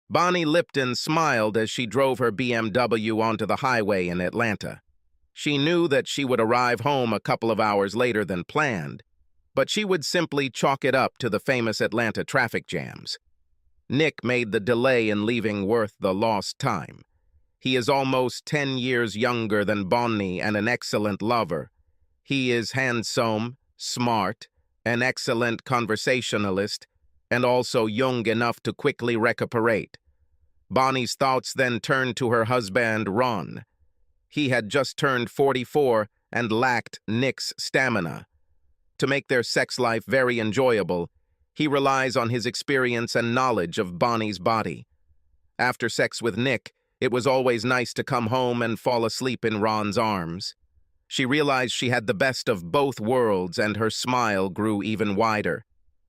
Bonnie Lipton smiled as she drove her BMW onto the highway in Atlanta. She knew that she would arrive home a couple of hours later than planned, but she would simply chalk it up to the famous Atlanta traffic jams. Nick made the delay in leaving worth the lost time. He is almost 10 years younger than Bonnie and an excellent lover. He is handsome, smart, an excellent conversationalist, and also young enough to quickly recuperate. Bonnie's thoughts then turned to her husband, Ron. He had just turned 44 and lacked Nick's stamina. To make their sex life very enjoyable, he relies on his experience and knowledge of Bonnie's body. After sex with Nick, it was always nice to come home and fall asleep in Ron's arms. She realized she had the best of both worlds, and her smile grew even wider.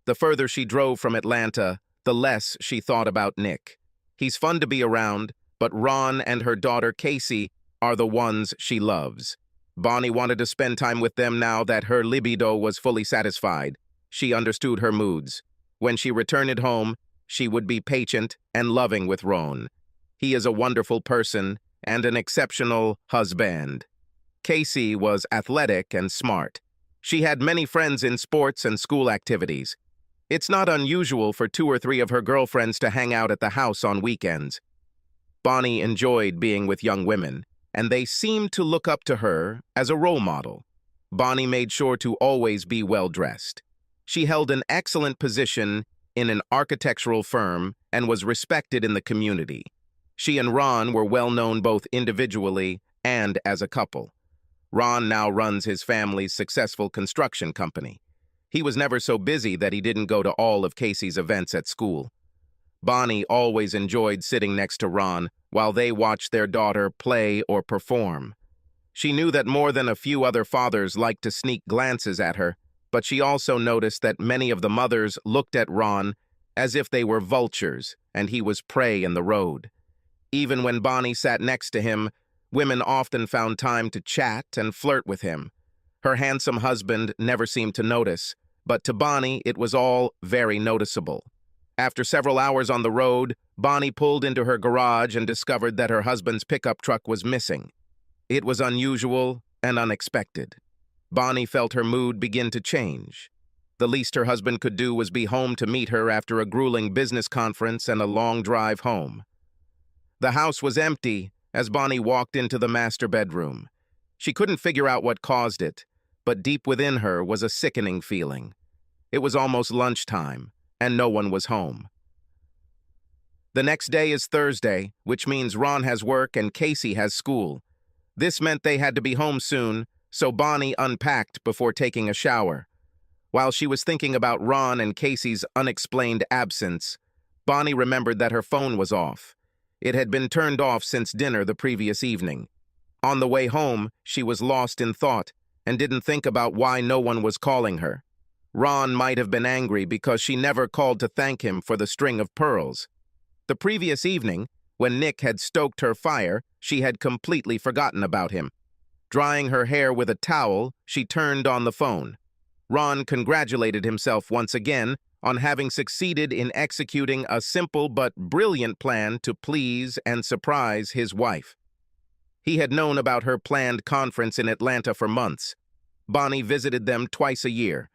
The further she drove from Atlanta, the less she thought about Nick. He's fun to be around, but Ron and her daughter Casey are the ones she loves. Bonnie wanted to spend time with them now that her libido was fully satisfied. She understood her moods. When she returned home, she would be patient and loving with Ron. He is a wonderful person and an exceptional husband. Casey was athletic and smart. She had many friends in sports and school activities. It's not unusual for 2 or 3 of her girlfriends to hang out at the house on weekends. Bonnie enjoyed being with young women, and they seemed to look up to her as a role model. Bonnie made sure to always be well-dressed. She held an excellent position in an architectural firm and was respected in the community. She and Ron were well known both individually and as a couple. Ron now runs his family's successful construction company. He was never so busy that he didn't go to all of Casey's events at school. Bonnie always enjoyed sitting next to Ron while they watched their daughter play or perform. She knew that more than a few other fathers liked to sneak glances at her, but she also noticed that many of the mothers looked at Ron as if they were vultures and he was prey in the road. Even when Bonnie sat next to him, women often found time to chat and flirt with him. Her handsome husband never seemed to notice, but to Bonnie it was all very noticeable. After several hours on the road, Bonnie pulled into her garage and discovered that her husband's pickup truck was missing. It was unusual and unexpected. Bonnie felt her mood begin to change. The least her husband could do was be home to meet her after a grueling business conference and a long drive home. The house was empty as Bonnie walked into the master bedroom. She couldn't figure out what caused it, but deep within her was a sickening feeling. It was almost lunchtime, and no one was home. The next day is Thursday, which means Ron has work and Casey has school. This meant they had to be home soon, so Bonnie unpacked before taking a shower. While she was thinking about Ron and Casey's unexplained absence, Bonnie remembered that her phone was off. It had been turned off since dinner the previous evening. On the way home, she was lost in thought and didn't think about why no one was calling her. Ron might have been angry because she never called to thank him for the string of pearls. The previous evening, when Nick had stoked her fire, she had completely forgotten about him. Drying her hair with a towel, she turned on the phone. Ron congratulated himself once again on having succeeded in executing a simple but brilliant plan to please and surprise his wife. He had known about her planned conference in Atlanta for months. Bonnie visited them twice a year.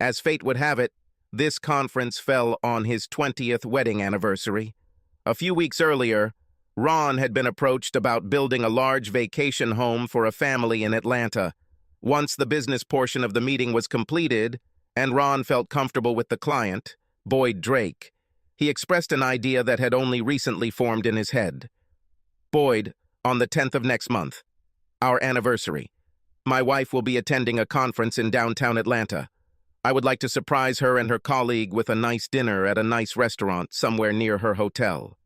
As fate would have it, this conference fell on his 20th wedding anniversary. A few weeks earlier, Ron had been approached about building a large vacation home for a family in Atlanta. Once the business portion of the meeting was completed, and Ron felt comfortable with the client, Boyd Drake, he expressed an idea that had only recently formed in his head. Boyd, on the 10th of next month, our anniversary, my wife will be attending a conference in downtown Atlanta. I would like to surprise her and her colleague with a nice dinner at a nice restaurant somewhere near her hotel.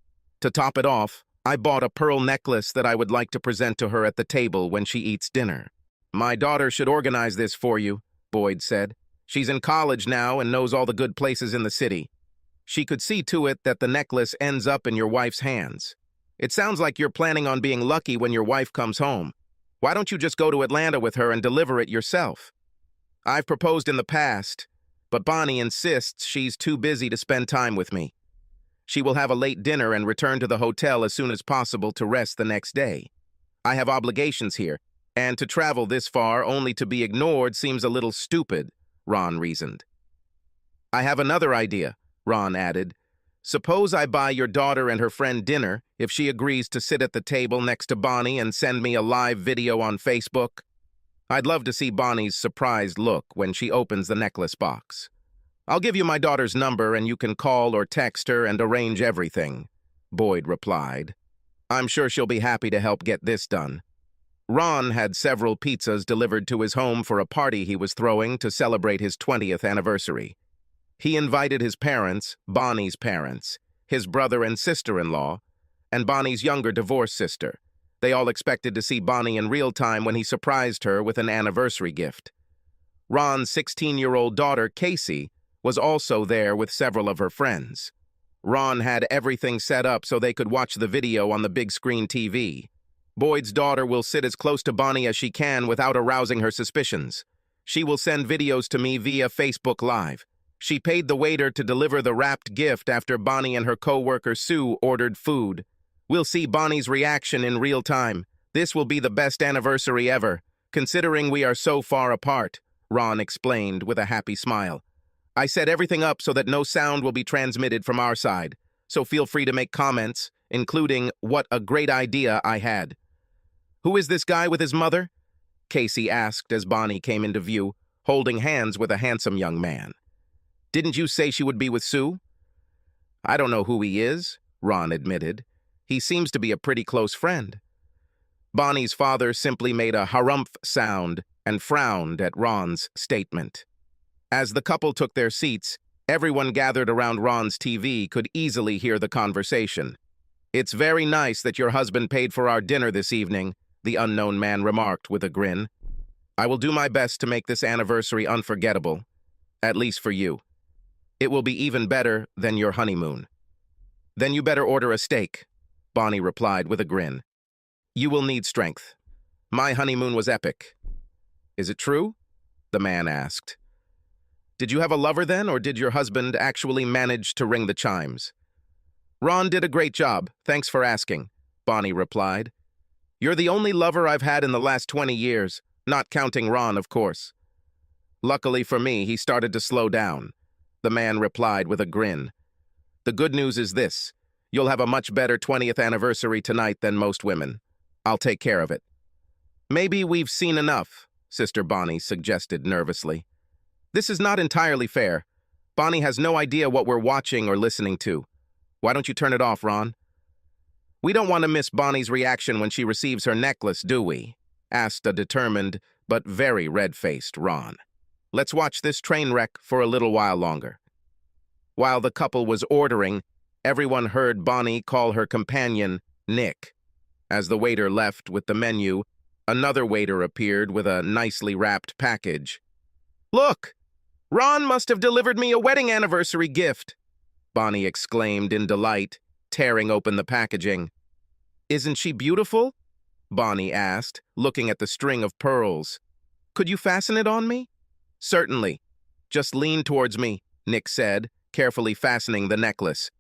To top it off, I bought a pearl necklace that I would like to present to her at the table when she eats dinner. My daughter should organize this for you, Boyd said. She's in college now and knows all the good places in the city. She could see to it that the necklace ends up in your wife's hands. It sounds like you're planning on being lucky when your wife comes home. Why don't you just go to Atlanta with her and deliver it yourself? I've proposed in the past, but Bonnie insists she's too busy to spend time with me. She will have a late dinner and return to the hotel as soon as possible to rest the next day. I have obligations here, and to travel this far only to be ignored seems a little stupid, Ron reasoned. I have another idea, Ron added. Suppose I buy your daughter and her friend dinner if she agrees to sit at the table next to Bonnie and send me a live video on Facebook. I'd love to see Bonnie's surprised look when she opens the necklace box. I'll give you my daughter's number and you can call or text her and arrange everything, Boyd replied. I'm sure she'll be happy to help get this done. Ron had several pizzas delivered to his home for a party he was throwing to celebrate his 20th anniversary. He invited his parents, Bonnie's parents, his brother and sister-in-law, and Bonnie's younger divorced sister. They all expected to see Bonnie in real time when he surprised her with an anniversary gift. Ron's 16-year-old daughter, Casey, was also there with several of her friends. Ron had everything set up so they could watch the video on the big screen TV. Boyd's daughter will sit as close to Bonnie as she can without arousing her suspicions. She will send videos to me via Facebook Live. She paid the waiter to deliver the wrapped gift after Bonnie and her co-worker Sue ordered food. We'll see Bonnie's reaction in real time. This will be the best anniversary ever, considering we are so far apart, Ron explained with a happy smile. I set everything up so that no sound will be transmitted from our side, so feel free to make comments, including what a great idea I had. Who is this guy with his mother? Casey asked as Bonnie came into view, holding hands with a handsome young man. Didn't you say she would be with Sue? I don't know who he is, Ron admitted. He seems to be a pretty close friend. Bonnie's father simply made a harumph sound and frowned at Ron's statement. As the couple took their seats, everyone gathered around Ron's TV could easily hear the conversation. It's very nice that your husband paid for our dinner this evening, the unknown man remarked with a grin. I will do my best to make this anniversary unforgettable, at least for you. It will be even better than your honeymoon. Then you better order a steak, Bonnie replied with a grin. You will need strength. My honeymoon was epic. Is it true? The man asked. Did you have a lover then, or did your husband actually manage to ring the chimes? Ron did a great job, thanks for asking, Bonnie replied. You're the only lover I've had in the last 20 years, not counting Ron, of course. Luckily for me, he started to slow down, the man replied with a grin. The good news is this, you'll have a much better 20th anniversary tonight than most women. I'll take care of it. Maybe we've seen enough, Sister Bonnie suggested nervously. This is not entirely fair. Bonnie has no idea what we're watching or listening to. Why don't you turn it off, Ron? We don't want to miss Bonnie's reaction when she receives her necklace, do we? Asked a determined but very red-faced Ron. Let's watch this train wreck for a little while longer. While the couple was ordering, everyone heard Bonnie call her companion Nick. As the waiter left with the menu, another waiter appeared with a nicely wrapped package. Look! Ron must have delivered me a wedding anniversary gift, Bonnie exclaimed in delight, tearing open the packaging. Isn't she beautiful? Bonnie asked, looking at the string of pearls. Could you fasten it on me? Certainly. Just lean towards me, Nick said, carefully fastening the necklace.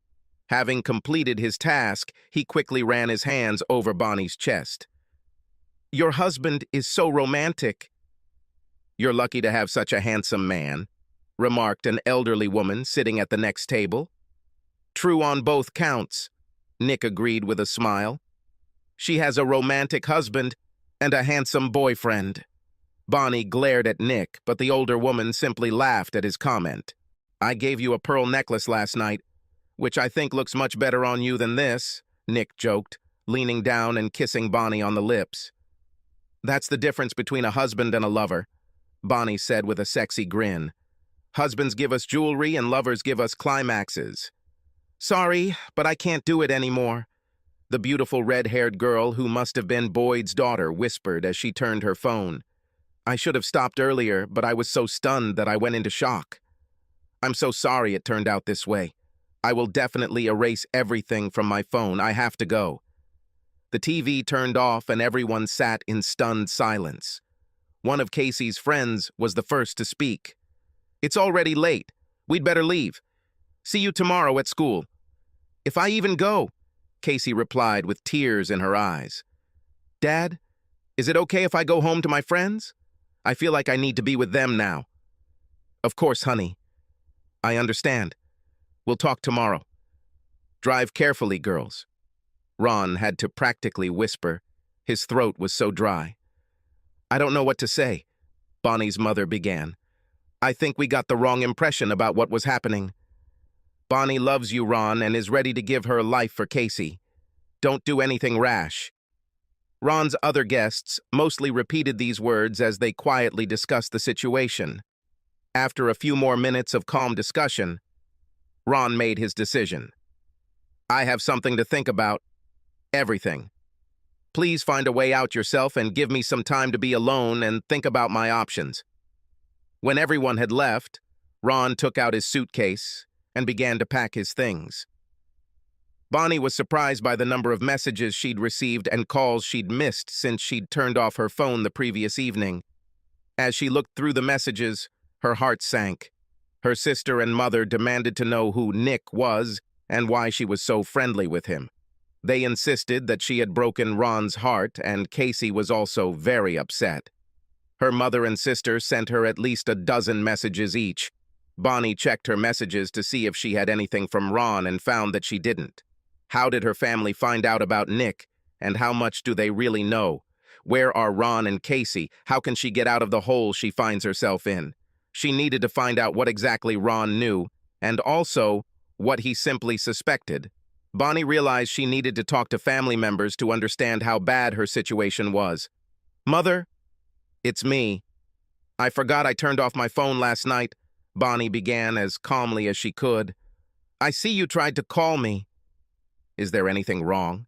Having completed his task, he quickly ran his hands over Bonnie's chest. Your husband is so romantic. You're lucky to have such a handsome man, remarked an elderly woman sitting at the next table. True on both counts, Nick agreed with a smile. She has a romantic husband and a handsome boyfriend. Bonnie glared at Nick, but the older woman simply laughed at his comment. I gave you a pearl necklace last night, which I think looks much better on you than this, Nick joked, leaning down and kissing Bonnie on the lips. That's the difference between a husband and a lover, Bonnie said with a sexy grin. Husbands give us jewelry and lovers give us climaxes. Sorry, but I can't do it anymore, the beautiful red-haired girl who must have been Boyd's daughter whispered as she turned her phone. I should have stopped earlier, but I was so stunned that I went into shock. I'm so sorry it turned out this way. I will definitely erase everything from my phone. I have to go. The TV turned off and everyone sat in stunned silence. One of Casey's friends was the first to speak. It's already late. We'd better leave. See you tomorrow at school. If I even go, Casey replied with tears in her eyes. Dad, is it okay if I go home to my friends? I feel like I need to be with them now. Of course, honey. I understand. We'll talk tomorrow. Drive carefully, girls. Ron had to practically whisper. His throat was so dry. I don't know what to say, Bonnie's mother began. I think we got the wrong impression about what was happening. Bonnie loves you, Ron, and is ready to give her life for Casey. Don't do anything rash. Ron's other guests mostly repeated these words as they quietly discussed the situation. After a few more minutes of calm discussion, Ron made his decision. I have something to think about. Everything. Please find a way out yourself and give me some time to be alone and think about my options. When everyone had left, Ron took out his suitcase and began to pack his things. Bonnie was surprised by the number of messages she'd received and calls she'd missed since she'd turned off her phone the previous evening. As she looked through the messages, her heart sank. Her sister and mother demanded to know who Nick was and why she was so friendly with him. They insisted that she had broken Ron's heart, and Casey was also very upset. Her mother and sister sent her at least a dozen messages each. Bonnie checked her messages to see if she had anything from Ron and found that she didn't. How did her family find out about Nick, and how much do they really know? Where are Ron and Casey? How can she get out of the hole she finds herself in? She needed to find out what exactly Ron knew, and also what he simply suspected. Bonnie realized she needed to talk to family members to understand how bad her situation was. Mother, it's me. I forgot I turned off my phone last night, Bonnie began as calmly as she could. I see you tried to call me. Is there anything wrong?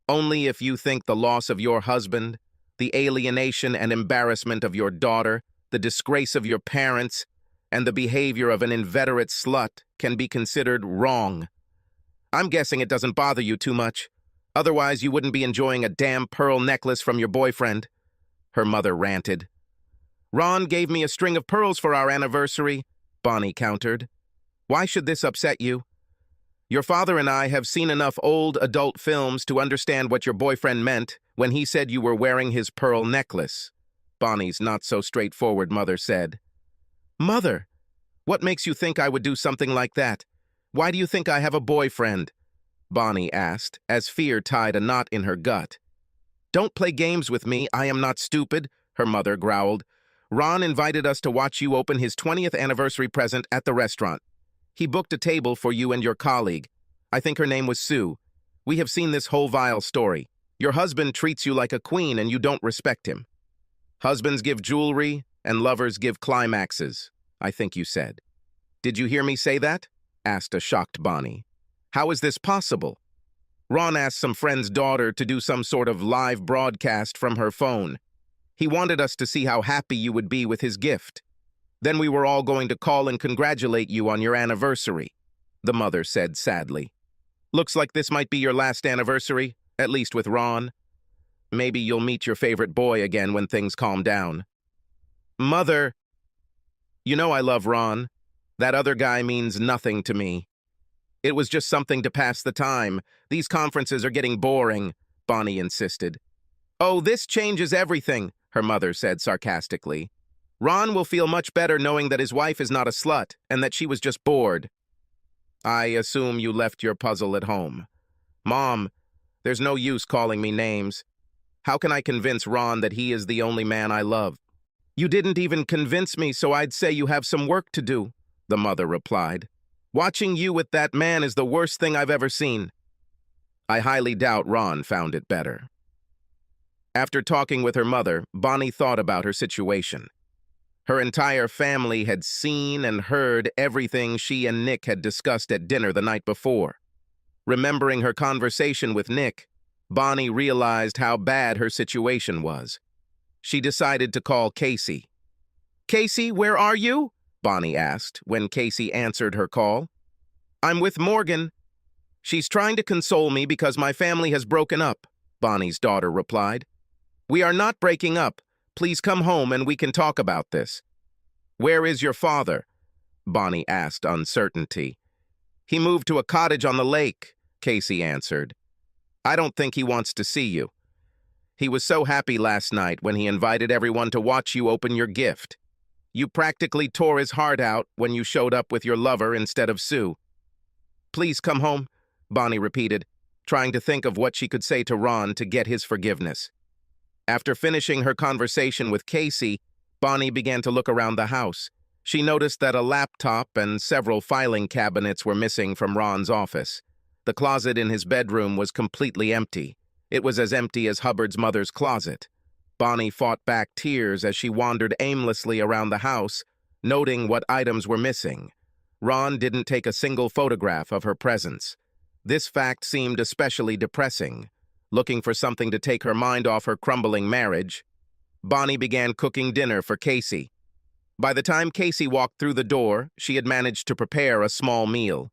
Only if you think the loss of your husband, the alienation and embarrassment of your daughter, the disgrace of your parents, and the behavior of an inveterate slut can be considered wrong. I'm guessing it doesn't bother you too much. Otherwise, you wouldn't be enjoying a damn pearl necklace from your boyfriend, her mother ranted. Ron gave me a string of pearls for our anniversary, Bonnie countered. Why should this upset you? Your father and I have seen enough old adult films to understand what your boyfriend meant when he said you were wearing his pearl necklace, Bonnie's not-so-straightforward mother said. Mother, what makes you think I would do something like that? Why do you think I have a boyfriend? Bonnie asked, as fear tied a knot in her gut. Don't play games with me, I am not stupid, her mother growled. Ron invited us to watch you open his 20th anniversary present at the restaurant. He booked a table for you and your colleague. I think her name was Sue. We have seen this whole vile story. Your husband treats you like a queen and you don't respect him. Husbands give jewelry and lovers give climaxes, I think you said. Did you hear me say that? Asked a shocked Bonnie. How is this possible? Ron asked some friend's daughter to do some sort of live broadcast from her phone. He wanted us to see how happy you would be with his gift. Then we were all going to call and congratulate you on your anniversary, the mother said sadly. Looks like this might be your last anniversary, at least with Ron. Maybe you'll meet your favorite boy again when things calm down. Mother, you know I love Ron. That other guy means nothing to me. It was just something to pass the time. These conferences are getting boring, Bonnie insisted. Oh, this changes everything, her mother said sarcastically. Ron will feel much better knowing that his wife is not a slut and that she was just bored. I assume you left your puzzle at home. Mom, there's no use calling me names. How can I convince Ron that he is the only man I love? You didn't even convince me, so I'd say you have some work to do, the mother replied. Watching you with that man is the worst thing I've ever seen. I highly doubt Ron found it better. After talking with her mother, Bonnie thought about her situation. Her entire family had seen and heard everything she and Nick had discussed at dinner the night before. Remembering her conversation with Nick, Bonnie realized how bad her situation was. She decided to call Casey. Casey, where are you? Bonnie asked when Casey answered her call. I'm with Morgan. She's trying to console me because my family has broken up, Bonnie's daughter replied. We are not breaking up. Please come home and we can talk about this. Where is your father? Bonnie asked, uncertainty. He moved to a cottage on the lake, Casey answered. I don't think he wants to see you. He was so happy last night when he invited everyone to watch you open your gift. You practically tore his heart out when you showed up with your lover instead of Sue. Please come home, Bonnie repeated, trying to think of what she could say to Ron to get his forgiveness. After finishing her conversation with Casey, Bonnie began to look around the house. She noticed that a laptop and several filing cabinets were missing from Ron's office. The closet in his bedroom was completely empty. It was as empty as Hubbard's mother's closet. Bonnie fought back tears as she wandered aimlessly around the house, noting what items were missing. Ron didn't take a single photograph of her presence. This fact seemed especially depressing. Looking for something to take her mind off her crumbling marriage, Bonnie began cooking dinner for Casey. By the time Casey walked through the door, she had managed to prepare a small meal.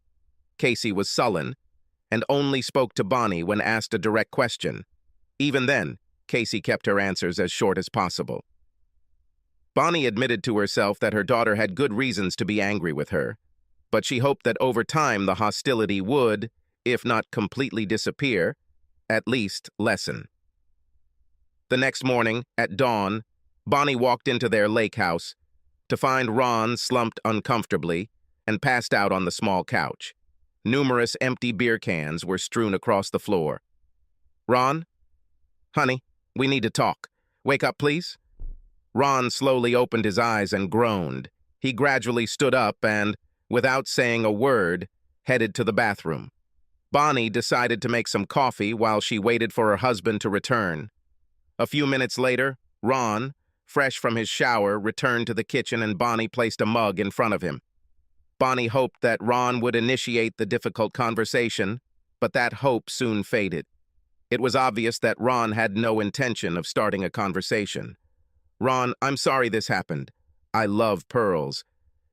Casey was sullen and only spoke to Bonnie when asked a direct question. Even then, Casey kept her answers as short as possible. Bonnie admitted to herself that her daughter had good reasons to be angry with her, but she hoped that over time the hostility would, if not completely disappear, at least lessen. The next morning, at dawn, Bonnie walked into their lake house to find Ron slumped uncomfortably and passed out on the small couch. Numerous empty beer cans were strewn across the floor. Ron? Honey, we need to talk. Wake up, please. Ron slowly opened his eyes and groaned. He gradually stood up and, without saying a word, headed to the bathroom. Bonnie decided to make some coffee while she waited for her husband to return. A few minutes later, Ron, fresh from his shower, returned to the kitchen and Bonnie placed a mug in front of him. Bonnie hoped that Ron would initiate the difficult conversation, but that hope soon faded. It was obvious that Ron had no intention of starting a conversation. Ron, I'm sorry this happened. I love pearls.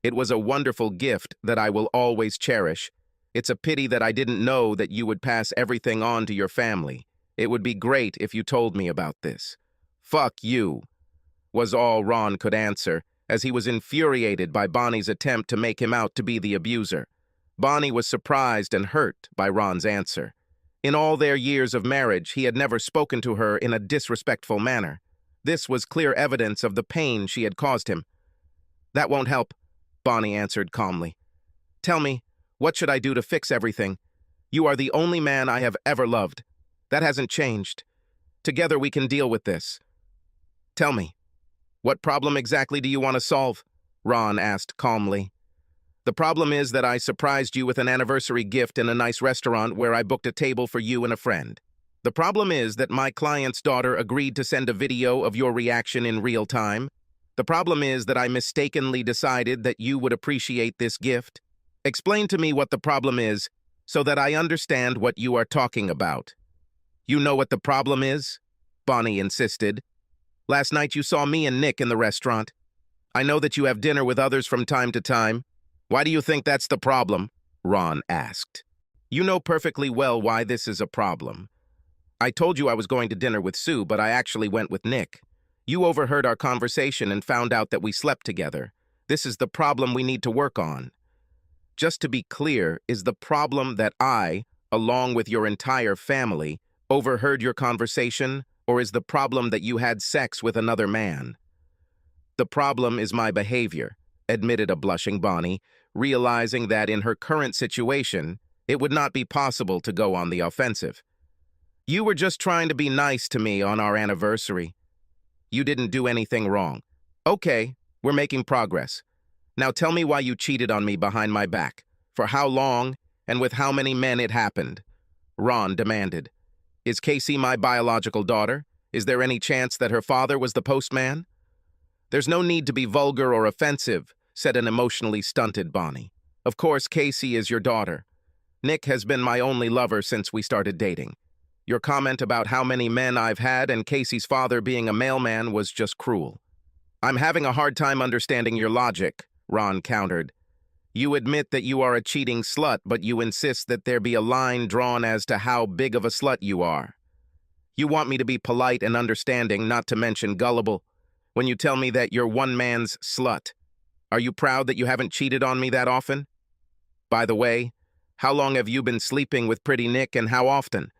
It was a wonderful gift that I will always cherish. It's a pity that I didn't know that you would pass everything on to your family. It would be great if you told me about this. Fuck you, was all Ron could answer, as he was infuriated by Bonnie's attempt to make him out to be the abuser. Bonnie was surprised and hurt by Ron's answer. In all their years of marriage, he had never spoken to her in a disrespectful manner. This was clear evidence of the pain she had caused him. That won't help, Bonnie answered calmly. Tell me, what should I do to fix everything? You are the only man I have ever loved. That hasn't changed. Together we can deal with this. Tell me, what problem exactly do you want to solve? Ron asked calmly. The problem is that I surprised you with an anniversary gift in a nice restaurant where I booked a table for you and a friend. The problem is that my client's daughter agreed to send a video of your reaction in real time. The problem is that I mistakenly decided that you would appreciate this gift. Explain to me what the problem is so that I understand what you are talking about. You know what the problem is? Bonnie insisted. Last night you saw me and Nick in the restaurant. I know that you have dinner with others from time to time. Why do you think that's the problem? Ron asked. You know perfectly well why this is a problem. I told you I was going to dinner with Sue, but I actually went with Nick. You overheard our conversation and found out that we slept together. This is the problem we need to work on. Just to be clear, is the problem that I, along with your entire family, overheard your conversation, or is the problem that you had sex with another man? The problem is my behavior, admitted a blushing Bonnie, realizing that in her current situation, it would not be possible to go on the offensive. You were just trying to be nice to me on our anniversary. You didn't do anything wrong. Okay, we're making progress. Now tell me why you cheated on me behind my back, for how long, and with how many men it happened. Ron demanded. Is Casey my biological daughter? Is there any chance that her father was the postman? There's no need to be vulgar or offensive, said an emotionally stunted Bonnie. Of course, Casey is your daughter. Nick has been my only lover since we started dating. Your comment about how many men I've had and Casey's father being a mailman was just cruel. I'm having a hard time understanding your logic, Ron countered. You admit that you are a cheating slut, but you insist that there be a line drawn as to how big of a slut you are. You want me to be polite and understanding, not to mention gullible, when you tell me that you're one man's slut. Are you proud that you haven't cheated on me that often? By the way, How long have you been sleeping with Pretty Nick and how often?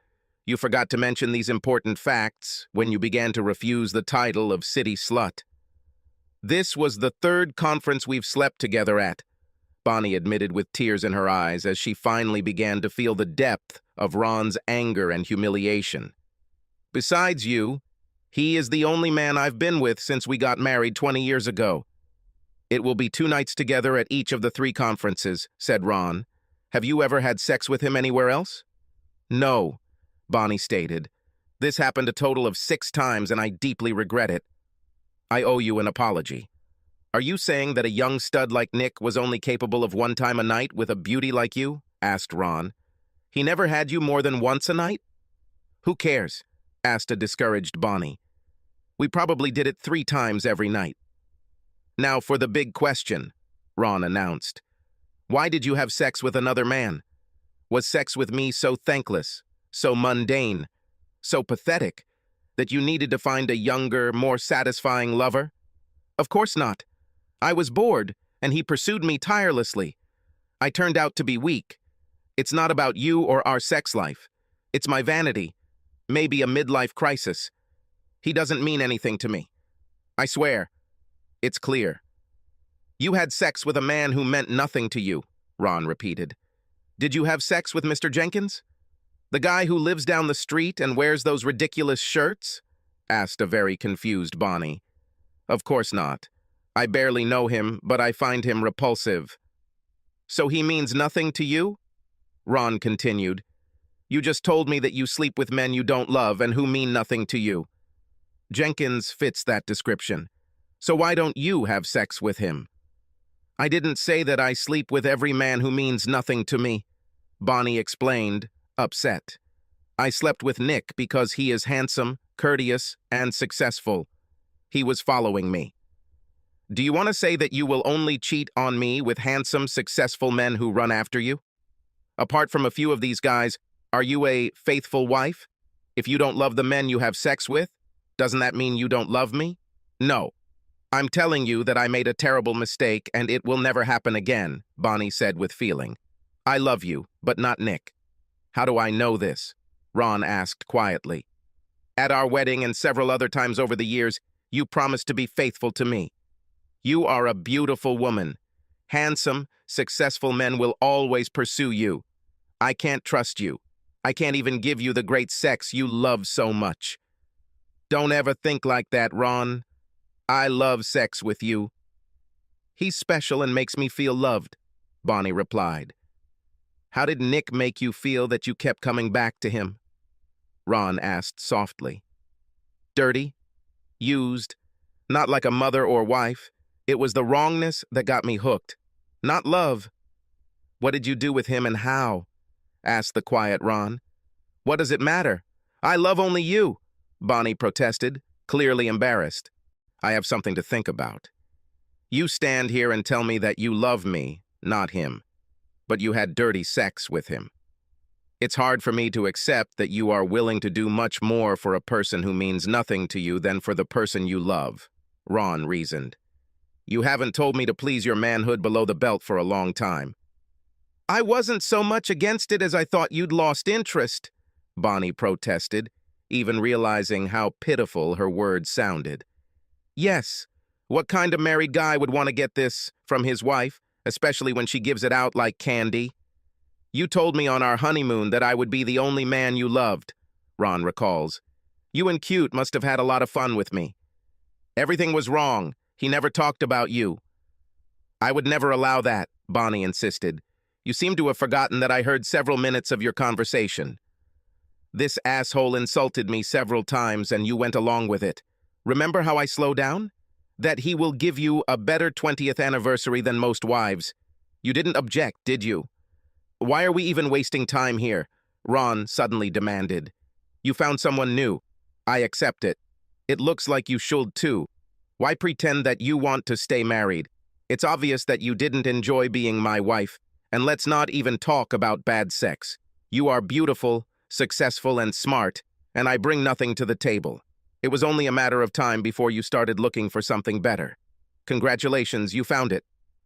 You forgot to mention these important facts when you began to refuse the title of city slut. This was the third conference we've slept together at, Bonnie admitted with tears in her eyes as she finally began to feel the depth of Ron's anger and humiliation. Besides you, he is the only man I've been with since we got married 20 years ago. It will be 2 nights together at each of the 3 conferences, said Ron. Have you ever had sex with him anywhere else? No, Bonnie stated. This happened a total of 6 times and I deeply regret it. I owe you an apology. Are you saying that a young stud like Nick was only capable of 1 time a night with a beauty like you? Asked Ron. He never had you more than once a night? Who cares? Asked a discouraged Bonnie. We probably did it 3 times every night. Now for the big question, Ron announced. Why did you have sex with another man? Was sex with me so thankless, so mundane, so pathetic, that you needed to find a younger, more satisfying lover? Of course not. I was bored, and he pursued me tirelessly. I turned out to be weak. It's not about you or our sex life. It's my vanity, maybe a midlife crisis. He doesn't mean anything to me. I swear. It's clear. You had sex with a man who meant nothing to you, Ron repeated. Did you have sex with Mr. Jenkins? The guy who lives down the street and wears those ridiculous shirts? Asked a very confused Bonnie. Of course not. I barely know him, but I find him repulsive. So he means nothing to you? Ron continued. You just told me that you sleep with men you don't love and who mean nothing to you. Jenkins fits that description. So why don't you have sex with him? I didn't say that I sleep with every man who means nothing to me, Bonnie explained, upset. I slept with Nick because he is handsome, courteous, and successful. He was following me. Do you want to say that you will only cheat on me with handsome, successful men who run after you? Apart from a few of these guys, are you a faithful wife? If you don't love the men you have sex with, doesn't that mean you don't love me? No. I'm telling you that I made a terrible mistake and it will never happen again, Bonnie said with feeling. I love you, but not Nick. How do I know this? Ron asked quietly. At our wedding and several other times over the years, you promised to be faithful to me. You are a beautiful woman. Handsome, successful men will always pursue you. I can't trust you. I can't even give you the great sex you love so much. Don't ever think like that, Ron. I love sex with you. He's special and makes me feel loved, Bonnie replied. How did Nick make you feel that you kept coming back to him? Ron asked softly. Dirty, used, not like a mother or wife. It was the wrongness that got me hooked, not love. What did you do with him and how? Asked the quiet Ron. What does it matter? I love only you, Bonnie protested, clearly embarrassed. I have something to think about. You stand here and tell me that you love me, not him, but you had dirty sex with him. It's hard for me to accept that you are willing to do much more for a person who means nothing to you than for the person you love, Ron reasoned. You haven't told me to please your manhood below the belt for a long time. I wasn't so much against it as I thought you'd lost interest, Bonnie protested, even realizing how pitiful her words sounded. Yes, what kind of married guy would want to get this from his wife, especially when she gives it out like candy? You told me on our honeymoon that I would be the only man you loved, Ron recalls. You and Cute must have had a lot of fun with me. Everything was wrong. He never talked about you. I would never allow that, Bonnie insisted. You seem to have forgotten that I heard several minutes of your conversation. This asshole insulted me several times and you went along with it. Remember how I slow down? That he will give you a better 20th anniversary than most wives. You didn't object, did you? Why are we even wasting time here? Ron suddenly demanded. You found someone new. I accept it. It looks like you should too. Why pretend that you want to stay married? It's obvious that you didn't enjoy being my wife, and let's not even talk about bad sex. You are beautiful, successful, and smart, and I bring nothing to the table. It was only a matter of time before you started looking for something better. Congratulations, you found it.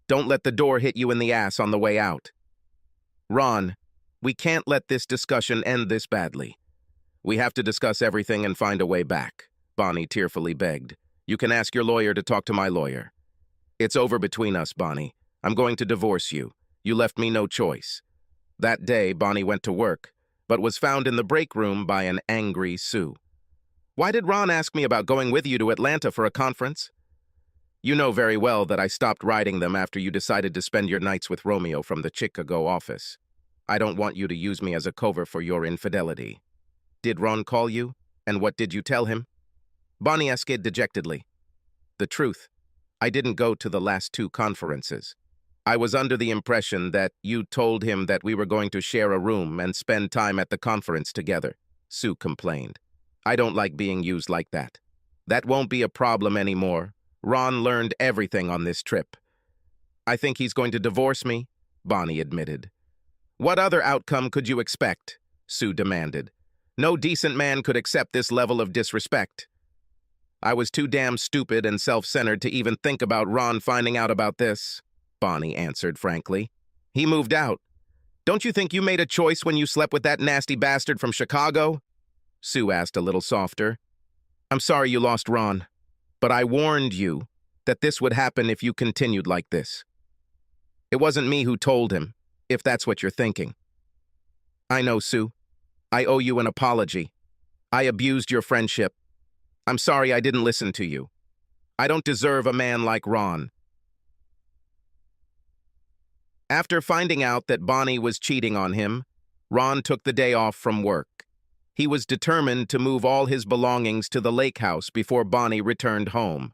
Don't let the door hit you in the ass on the way out. Ron, we can't let this discussion end this badly. We have to discuss everything and find a way back, Bonnie tearfully begged. You can ask your lawyer to talk to my lawyer. It's over between us, Bonnie. I'm going to divorce you. You left me no choice. That day, Bonnie went to work, but was found in the break room by an angry Sue. Why did Ron ask me about going with you to Atlanta for a conference? You know very well that I stopped riding them after you decided to spend your nights with Romeo from the Chicago office. I don't want you to use me as a cover for your infidelity. Did Ron call you? And what did you tell him? Bonnie asked dejectedly. The truth, I didn't go to the last 2 conferences. I was under the impression that you told him that we were going to share a room and spend time at the conference together, Sue complained. I don't like being used like that. That won't be a problem anymore. Ron learned everything on this trip. I think he's going to divorce me, Bonnie admitted. What other outcome could you expect? Sue demanded. No decent man could accept this level of disrespect. I was too damn stupid and self-centered to even think about Ron finding out about this, Bonnie answered frankly. He moved out. Don't you think you made a choice when you slept with that nasty bastard from Chicago? Sue asked a little softer. I'm sorry you lost Ron, but I warned you that this would happen if you continued like this. It wasn't me who told him, if that's what you're thinking. I know, Sue. I owe you an apology. I abused your friendship. I'm sorry I didn't listen to you. I don't deserve a man like Ron. After finding out that Bonnie was cheating on him, Ron took the day off from work. He was determined to move all his belongings to the lake house before Bonnie returned home.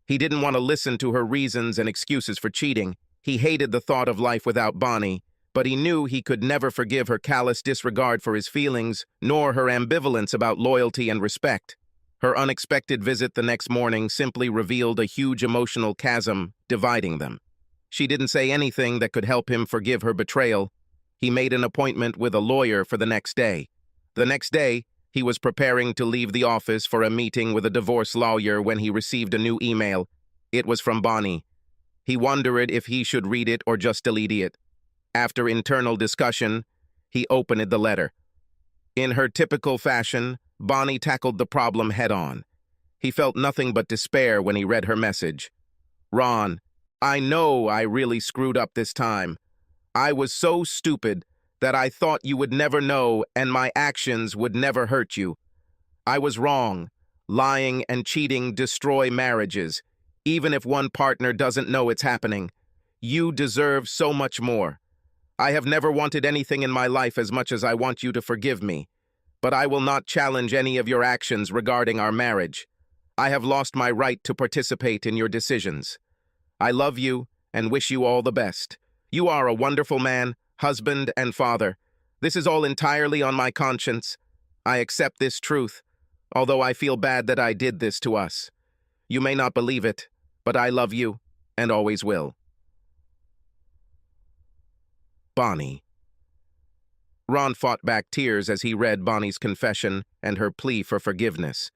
He didn't want to listen to her reasons and excuses for cheating. He hated the thought of life without Bonnie, but he knew he could never forgive her callous disregard for his feelings, nor her ambivalence about loyalty and respect. Her unexpected visit the next morning simply revealed a huge emotional chasm dividing them. She didn't say anything that could help him forgive her betrayal. He made an appointment with a lawyer for the next day. The next day, he was preparing to leave the office for a meeting with a divorce lawyer when he received a new email. It was from Bonnie. He wondered if he should read it or just delete it. After internal discussion, he opened the letter. In her typical fashion, Bonnie tackled the problem head-on. He felt nothing but despair when he read her message. Ron, I know I really screwed up this time. I was so stupid that I thought you would never know and my actions would never hurt you. I was wrong. Lying and cheating destroy marriages, even if one partner doesn't know it's happening. You deserve so much more. I have never wanted anything in my life as much as I want you to forgive me, but I will not challenge any of your actions regarding our marriage. I have lost my right to participate in your decisions. I love you and wish you all the best. You are a wonderful man, husband, and father. This is all entirely on my conscience. I accept this truth, although I feel bad that I did this to us. You may not believe it, but I love you, and always will. Bonnie. Ron fought back tears as he read Bonnie's confession and her plea for forgiveness.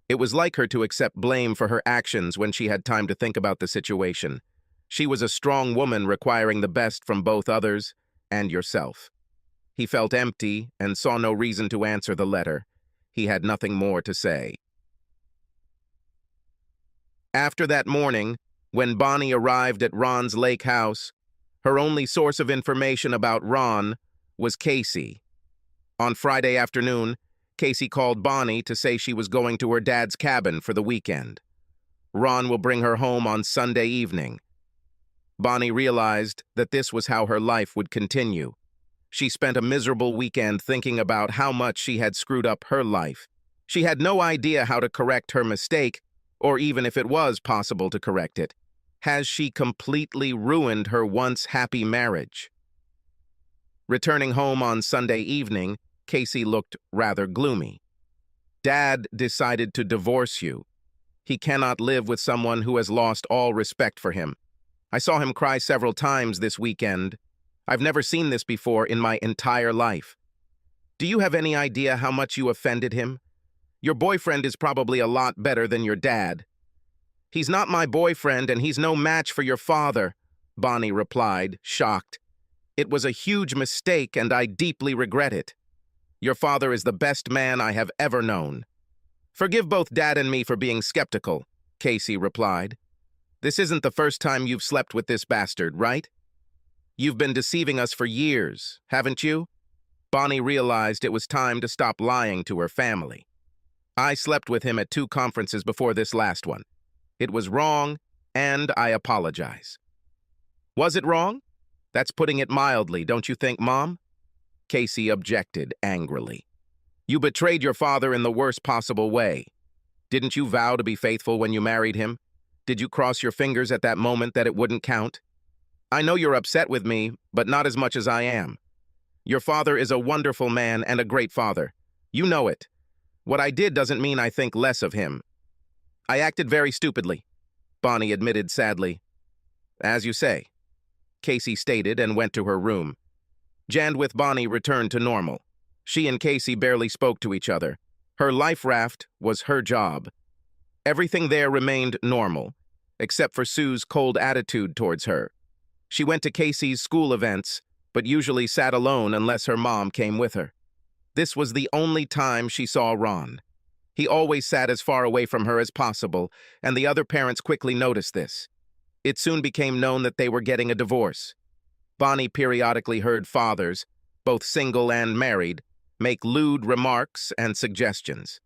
It was like her to accept blame for her actions when she had time to think about the situation. She was a strong woman requiring the best from both others and yourself. He felt empty and saw no reason to answer the letter. He had nothing more to say. After that morning, when Bonnie arrived at Ron's lake house, her only source of information about Ron was Casey. On Friday afternoon, Casey called Bonnie to say she was going to her dad's cabin for the weekend. Ron will bring her home on Sunday evening. Bonnie realized that this was how her life would continue. She spent a miserable weekend thinking about how much she had screwed up her life. She had no idea how to correct her mistake, or even if it was possible to correct it. Has she completely ruined her once happy marriage? Returning home on Sunday evening, Casey looked rather gloomy. Dad decided to divorce you. He cannot live with someone who has lost all respect for him. I saw him cry several times this weekend. I've never seen this before in my entire life. Do you have any idea how much you offended him? Your boyfriend is probably a lot better than your dad. He's not my boyfriend and he's no match for your father, Bonnie replied, shocked. It was a huge mistake, and I deeply regret it. Your father is the best man I have ever known. Forgive both Dad and me for being skeptical, Casey replied. This isn't the first time you've slept with this bastard, right? You've been deceiving us for years, haven't you? Bonnie realized it was time to stop lying to her family. I slept with him at 2 conferences before this last one. It was wrong, and I apologize. Was it wrong? That's putting it mildly, don't you think, Mom? Casey objected angrily. You betrayed your father in the worst possible way. Didn't you vow to be faithful when you married him? Did you cross your fingers at that moment that it wouldn't count? I know you're upset with me, but not as much as I am. Your father is a wonderful man and a great father. You know it. What I did doesn't mean I think less of him. I acted very stupidly, Bonnie admitted sadly. As you say, Casey stated and went to her room. Jan with Bonnie returned to normal. She and Casey barely spoke to each other. Her life raft was her job. Everything there remained normal, except for Sue's cold attitude towards her. She went to Casey's school events, but usually sat alone unless her mom came with her. This was the only time she saw Ron. He always sat as far away from her as possible, and the other parents quickly noticed this. It soon became known that they were getting a divorce. Bonnie periodically heard fathers, both single and married, make lewd remarks and suggestions.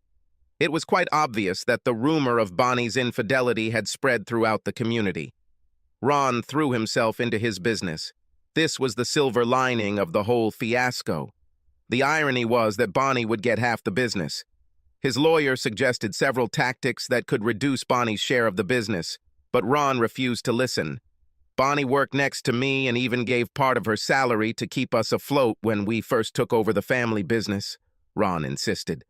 It was quite obvious that the rumor of Bonnie's infidelity had spread throughout the community. Ron threw himself into his business. This was the silver lining of the whole fiasco. The irony was that Bonnie would get half the business. His lawyer suggested several tactics that could reduce Bonnie's share of the business, but Ron refused to listen. Bonnie worked next to me and even gave part of her salary to keep us afloat when we first took over the family business, Ron insisted.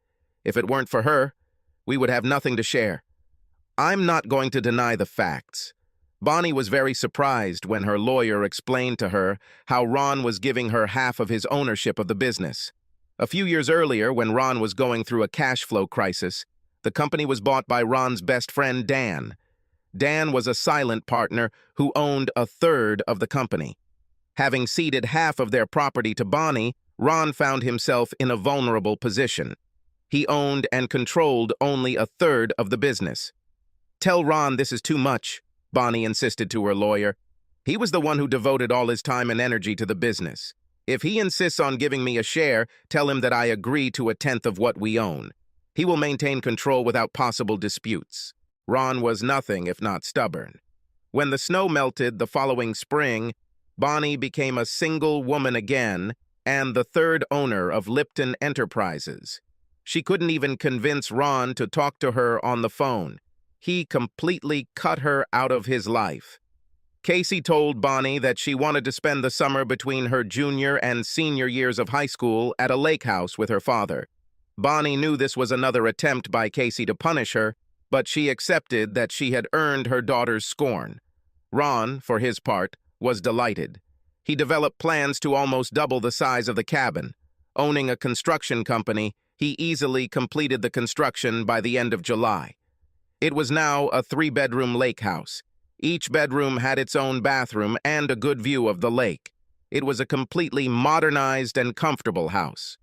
If it weren't for her, we would have nothing to share. I'm not going to deny the facts. Bonnie was very surprised when her lawyer explained to her how Ron was giving her half of his ownership of the business. A few years earlier, when Ron was going through a cash flow crisis, the company was bought by Ron's best friend, Dan. Dan was a silent partner who owned a third of the company. Having ceded half of their property to Bonnie, Ron found himself in a vulnerable position. He owned and controlled only a third of the business. Tell Ron this is too much, Bonnie insisted to her lawyer. He was the one who devoted all his time and energy to the business. If he insists on giving me a share, tell him that I agree to 1/10 of what we own. He will maintain control without possible disputes. Ron was nothing if not stubborn. When the snow melted the following spring, Bonnie became a single woman again and the third owner of Lipton Enterprises. She couldn't even convince Ron to talk to her on the phone. He completely cut her out of his life. Casey told Bonnie that she wanted to spend the summer between her junior and senior years of high school at a lake house with her father. Bonnie knew this was another attempt by Casey to punish her, but she accepted that she had earned her daughter's scorn. Ron, for his part, was delighted. He developed plans to almost double the size of the cabin. Owning a construction company, he easily completed the construction by the end of July. It was now a 3-bedroom lake house. Each bedroom had its own bathroom and a good view of the lake. It was a completely modernized and comfortable house.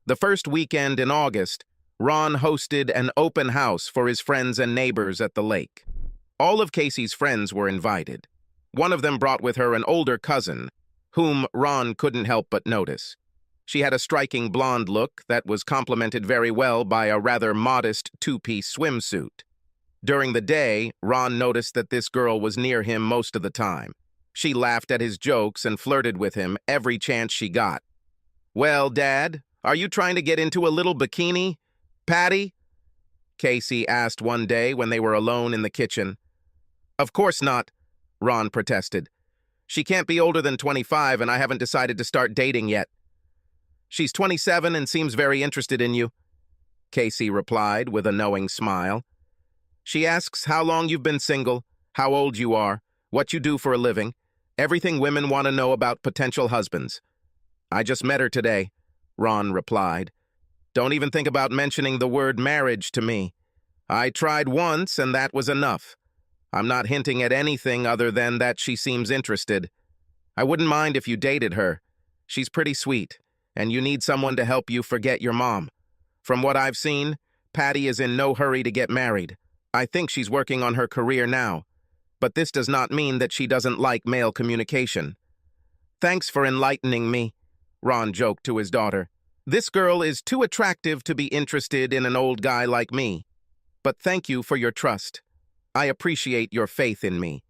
The first weekend in August, Ron hosted an open house for his friends and neighbors at the lake. All of Casey's friends were invited. One of them brought with her an older cousin, whom Ron couldn't help but notice. She had a striking blonde look that was complemented very well by a rather modest 2-piece swimsuit. During the day, Ron noticed that this girl was near him most of the time. She laughed at his jokes and flirted with him every chance she got. "Well, Dad, are you trying to get into a little bikini, Patty?" Casey asked one day when they were alone in the kitchen. "Of course not," Ron protested. "She can't be older than 25 and I haven't decided to start dating yet." "She's 27 and seems very interested in you," Casey replied with a knowing smile. "She asks how long you've been single, how old you are, what you do for a living, everything women want to know about potential husbands." "I just met her today," Ron replied. "Don't even think about mentioning the word marriage to me. I tried once and that was enough. I'm not hinting at anything other than that she seems interested. I wouldn't mind if you dated her. She's pretty sweet, and you need someone to help you forget your mom. From what I've seen, Patty is in no hurry to get married. I think she's working on her career now, but this does not mean that she doesn't like male communication. Thanks for enlightening me, Ron joked to his daughter. This girl is too attractive to be interested in an old guy like me. But thank you for your trust. I appreciate your faith in me.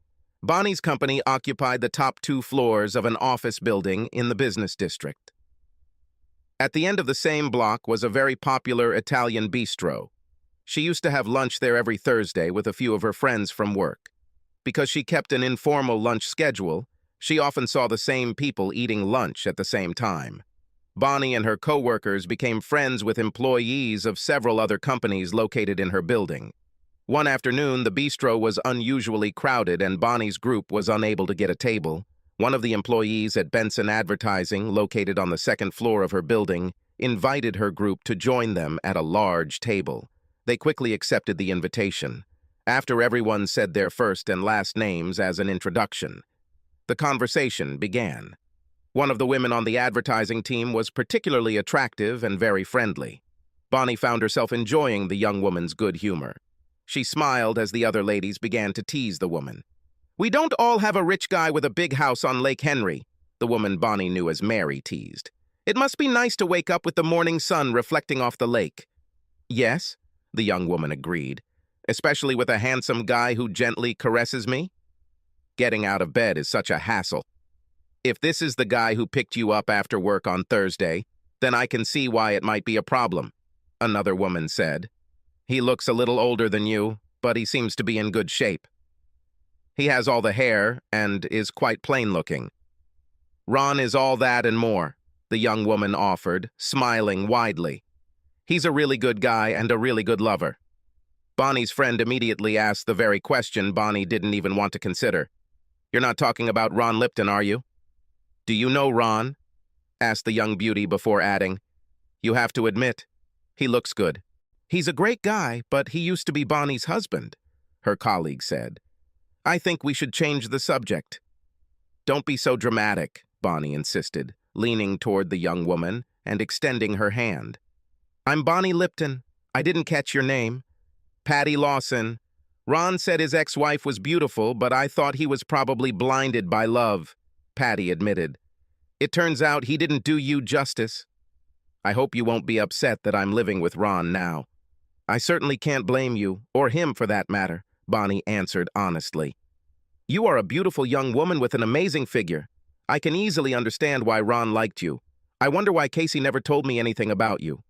Bonnie's company occupied the top 2 floors of an office building in the business district. At the end of the same block was a very popular Italian bistro. She used to have lunch there every Thursday with a few of her friends from work. Because she kept an informal lunch schedule, she often saw the same people eating lunch at the same time. Bonnie and her co-workers became friends with employees of several other companies located in her building. One afternoon, the bistro was unusually crowded and Bonnie's group was unable to get a table. One of the employees at Benson Advertising, located on the 2nd floor of her building, invited her group to join them at a large table. They quickly accepted the invitation. After everyone said their first and last names as an introduction, the conversation began. One of the women on the advertising team was particularly attractive and very friendly. Bonnie found herself enjoying the young woman's good humor. She smiled as the other ladies began to tease the woman. "We don't all have a rich guy with a big house on Lake Henry," the woman Bonnie knew as Mary teased. "It must be nice to wake up with the morning sun reflecting off the lake." "Yes," the young woman agreed, "especially with a handsome guy who gently caresses me. Getting out of bed is such a hassle. If this is the guy who picked you up after work on Thursday, then I can see why it might be a problem," another woman said. "He looks a little older than you, but he seems to be in good shape. He has all the hair and is quite plain-looking." "Ron is all that and more," the young woman offered, smiling widely. "He's a really good guy and a really good lover." Bonnie's friend immediately asked the very question Bonnie didn't even want to consider. "You're not talking about Ron Lipton, are you?" "Do you know Ron?" asked the young beauty before adding, "You have to admit, he looks good." "He's a great guy, but he used to be Bonnie's husband," her colleague said. "I think we should change the subject." "Don't be so dramatic," Bonnie insisted, leaning toward the young woman and extending her hand. "I'm Bonnie Lipton. I didn't catch your name." "Patty Lawson. Ron said his ex-wife was beautiful, but I thought he was probably blinded by love," Patty admitted. "It turns out he didn't do you justice." "I hope you won't be upset that I'm living with Ron now." "I certainly can't blame you, or him for that matter," Bonnie answered honestly. "You are a beautiful young woman with an amazing figure. I can easily understand why Ron liked you. I wonder why Casey never told me anything about you."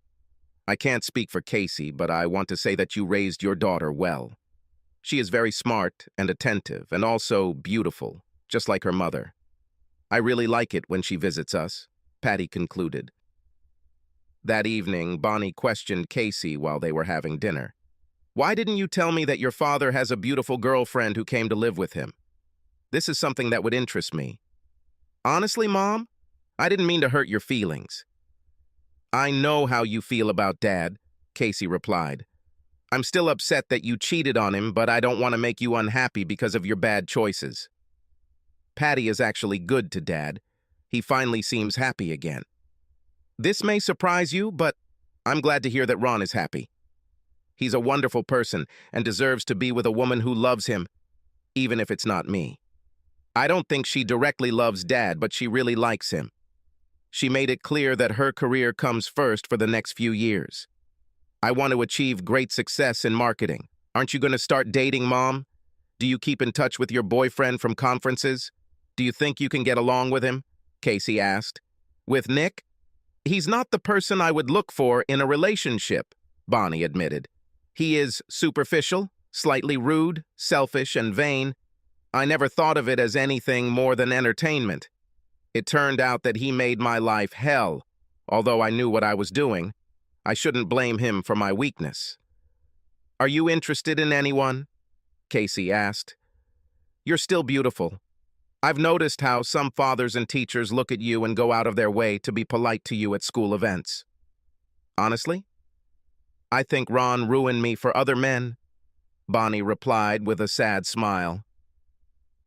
"I can't speak for Casey, but I want to say that you raised your daughter well. She is very smart and attentive and also beautiful, just like her mother. I really like it when she visits us," Patty concluded. That evening, Bonnie questioned Casey while they were having dinner. "Why didn't you tell me that your father has a beautiful girlfriend who came to live with him? This is something that would interest me." "Honestly, Mom, I didn't mean to hurt your feelings." "I know how you feel about Dad," Casey replied. "I'm still upset that you cheated on him, but I don't want to make you unhappy because of your bad choices. Patty is actually good to Dad. He finally seems happy again. This may surprise you, but I'm glad to hear that Ron is happy. He's a wonderful person and deserves to be with a woman who loves him, even if it's not me. I don't think she directly loves Dad, but she really likes him. She made it clear that her career comes first for the next few years. I want to achieve great success in marketing. Aren't you going to start dating, Mom? Do you keep in touch with your boyfriend from conferences? Do you think you can get along with him?" Casey asked. "With Nick? He's not the person I would look for in a relationship," Bonnie admitted. "He is superficial, slightly rude, selfish, and vain. I never thought of it as anything more than entertainment. It turned out that he made my life hell. Although I knew what I was doing, I shouldn't blame him for my weakness." "Are you interested in anyone?" Casey asked. "You're still beautiful. I've noticed how some fathers and teachers look at you and go out of their way to be polite to you at school events. Honestly, I think Ron ruined me for other men," Bonnie replied with a sad smile.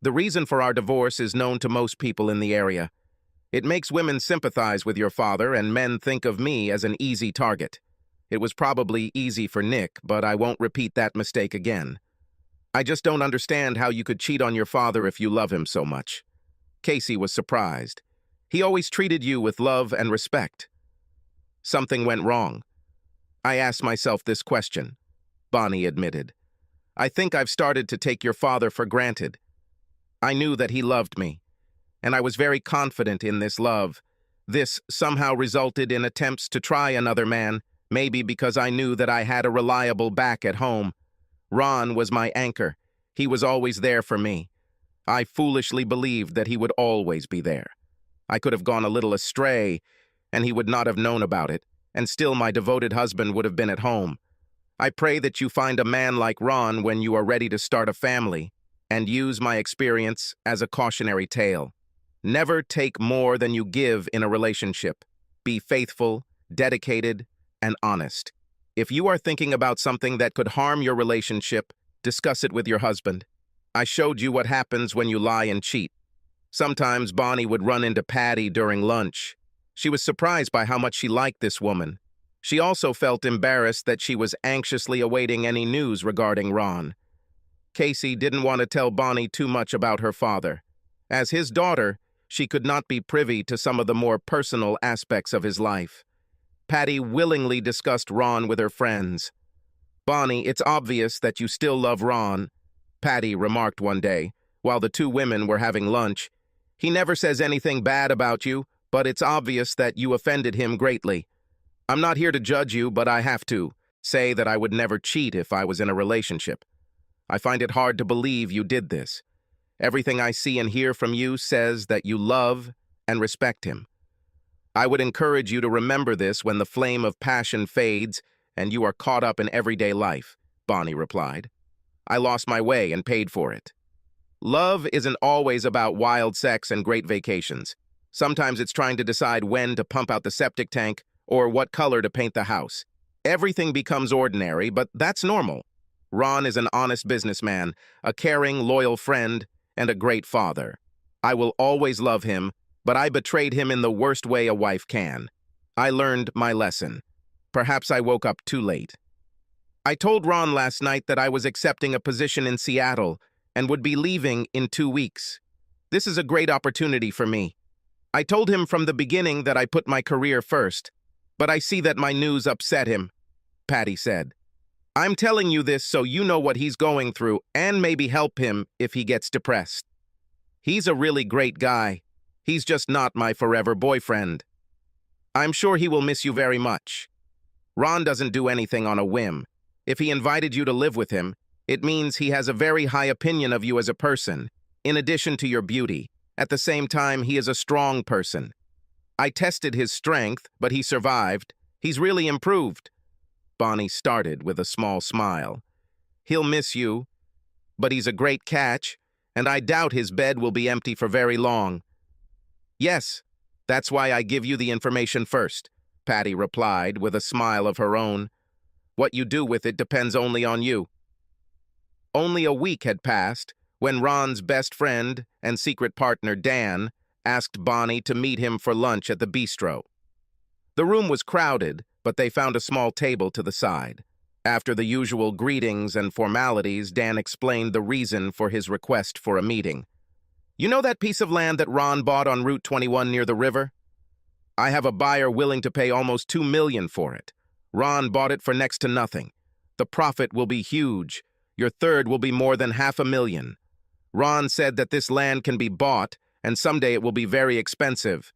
The reason for our divorce is known to most people in the area. It makes women sympathize with your father, and men think of me as an easy target. It was probably easy for Nick, but I won't repeat that mistake again. I just don't understand how you could cheat on your father if you love him so much. Casey was surprised. He always treated you with love and respect. Something went wrong. I asked myself this question. Bonnie admitted. I think I've started to take your father for granted. I knew that he loved me, and I was very confident in this love. This somehow resulted in attempts to try another man, maybe because I knew that I had a reliable back at home. Ron was my anchor. He was always there for me. I foolishly believed that he would always be there. I could have gone a little astray, and he would not have known about it, and still my devoted husband would have been at home. I pray that you find a man like Ron when you are ready to start a family, and use my experience as a cautionary tale. Never take more than you give in a relationship. Be faithful, dedicated, and honest. If you are thinking about something that could harm your relationship, discuss it with your husband. I showed you what happens when you lie and cheat. Sometimes Bonnie would run into Patty during lunch. She was surprised by how much she liked this woman. She also felt embarrassed that she was anxiously awaiting any news regarding Ron. Casey didn't want to tell Bonnie too much about her father. As his daughter, she could not be privy to some of the more personal aspects of his life. Patty willingly discussed Ron with her friends. Bonnie, it's obvious that you still love Ron, Patty remarked one day, while the two women were having lunch. He never says anything bad about you, but it's obvious that you offended him greatly. I'm not here to judge you, but I have to say that I would never cheat if I was in a relationship. I find it hard to believe you did this. Everything I see and hear from you says that you love and respect him. I would encourage you to remember this when the flame of passion fades and you are caught up in everyday life, Bonnie replied. I lost my way and paid for it. Love isn't always about wild sex and great vacations. Sometimes it's trying to decide when to pump out the septic tank or what color to paint the house. Everything becomes ordinary, but that's normal. Ron is an honest businessman, a caring, loyal friend, and a great father. I will always love him, but I betrayed him in the worst way a wife can. I learned my lesson. Perhaps I woke up too late. I told Ron last night that I was accepting a position in Seattle and would be leaving in 2 weeks. This is a great opportunity for me. I told him from the beginning that I put my career first, but I see that my news upset him, Patty said. I'm telling you this so you know what he's going through and maybe help him if he gets depressed. He's a really great guy. He's just not my forever boyfriend. I'm sure he will miss you very much. Ron doesn't do anything on a whim. If he invited you to live with him, it means he has a very high opinion of you as a person, in addition to your beauty. At the same time, he is a strong person. I tested his strength, but he survived. He's really improved. Bonnie started with a small smile. He'll miss you, but he's a great catch, and I doubt his bed will be empty for very long. Yes, that's why I give you the information first, Patty replied with a smile of her own. What you do with it depends only on you. Only a week had passed when Ron's best friend and secret partner, Dan, asked Bonnie to meet him for lunch at the bistro. The room was crowded, but they found a small table to the side. After the usual greetings and formalities, Dan explained the reason for his request for a meeting. You know that piece of land that Ron bought on Route 21 near the river? I have a buyer willing to pay almost $2 million for it. Ron bought it for next to nothing. The profit will be huge. Your third will be more than $500,000. Ron said that this land can be bought, and someday it will be very expensive.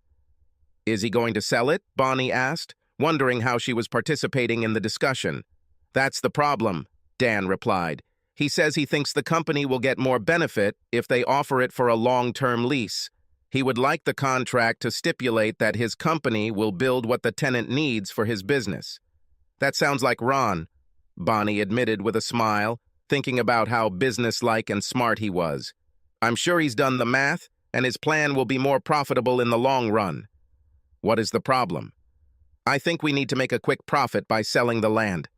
Is he going to sell it? Bonnie asked, wondering how she was participating in the discussion. That's the problem, Dan replied. He says he thinks the company will get more benefit if they offer it for a long-term lease. He would like the contract to stipulate that his company will build what the tenant needs for his business. That sounds like Ron, Bonnie admitted with a smile, thinking about how businesslike and smart he was. I'm sure he's done the math, and his plan will be more profitable in the long run. What is the problem? I think we need to make a quick profit by selling the land.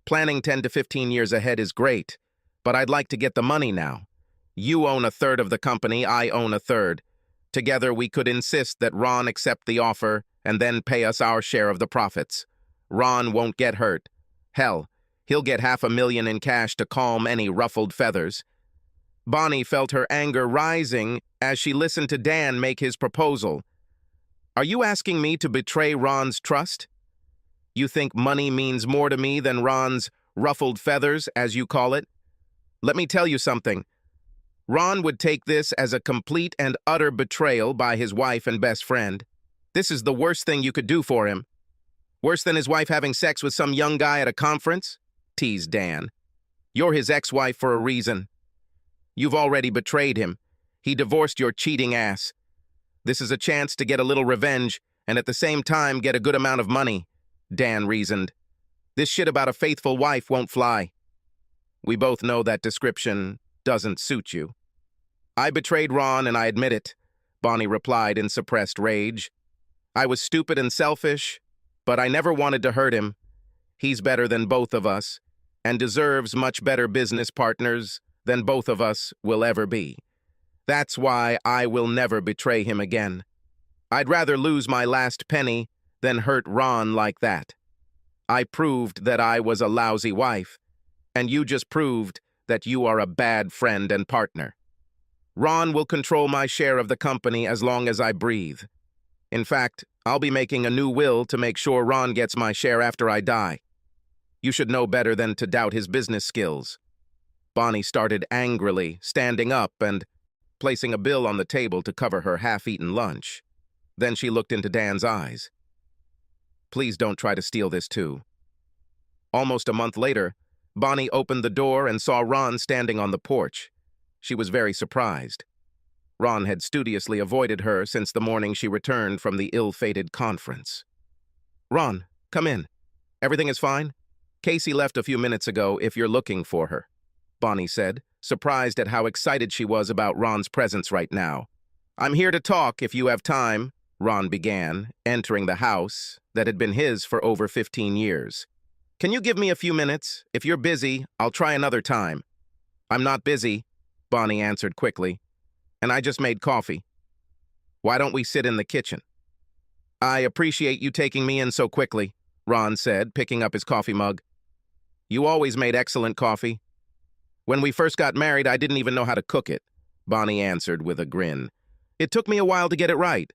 Planning 10 to 15 years ahead is great, but I'd like to get the money now. You own a third of the company, I own a third. Together we could insist that Ron accept the offer and then pay us our share of the profits. Ron won't get hurt. Hell, he'll get $500,000 in cash to calm any ruffled feathers. Bonnie felt her anger rising as she listened to Dan make his proposal. Are you asking me to betray Ron's trust? You think money means more to me than Ron's ruffled feathers, as you call it? Let me tell you something. Ron would take this as a complete and utter betrayal by his wife and best friend. This is the worst thing you could do for him. Worse than his wife having sex with some young guy at a conference? Teased Dan. You're his ex-wife for a reason. You've already betrayed him. He divorced your cheating ass. This is a chance to get a little revenge and at the same time get a good amount of money, Dan reasoned. This shit about a faithful wife won't fly. We both know that description doesn't suit you. I betrayed Ron and I admit it, Bonnie replied in suppressed rage. I was stupid and selfish, but I never wanted to hurt him. He's better than both of us and deserves much better business partners than both of us will ever be. That's why I will never betray him again. I'd rather lose my last penny than hurt Ron like that. I proved that I was a lousy wife, and you just proved that you are a bad friend and partner. Ron will control my share of the company as long as I breathe. In fact, I'll be making a new will to make sure Ron gets my share after I die. You should know better than to doubt his business skills. Bonnie started angrily, standing up and placing a bill on the table to cover her half-eaten lunch. Then she looked into Dan's eyes. Please don't try to steal this too. Almost a month later, Bonnie opened the door and saw Ron standing on the porch. She was very surprised. Ron had studiously avoided her since the morning she returned from the ill-fated conference. Ron, come in. Everything is fine? Casey left a few minutes ago if you're looking for her, Bonnie said, surprised at how excited she was about Ron's presence right now. I'm here to talk if you have time, Ron began, entering the house that had been his for over 15 years. Can you give me a few minutes? If you're busy, I'll try another time. I'm not busy, Bonnie answered quickly, and I just made coffee. Why don't we sit in the kitchen? I appreciate you taking me in so quickly, Ron said, picking up his coffee mug. You always made excellent coffee. When we first got married, I didn't even know how to cook it, Bonnie answered with a grin. It took me a while to get it right.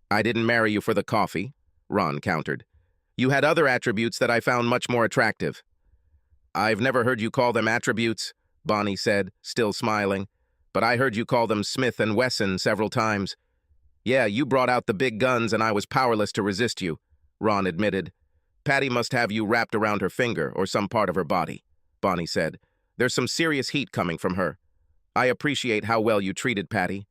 I didn't marry you for the coffee, Ron countered. You had other attributes that I found much more attractive. I've never heard you call them attributes, Bonnie said, still smiling, but I heard you call them Smith & Wesson several times. Yeah, you brought out the big guns and I was powerless to resist you, Ron admitted. Patty must have you wrapped around her finger or some part of her body, Bonnie said. There's some serious heat coming from her. I appreciate how well you treated Patty.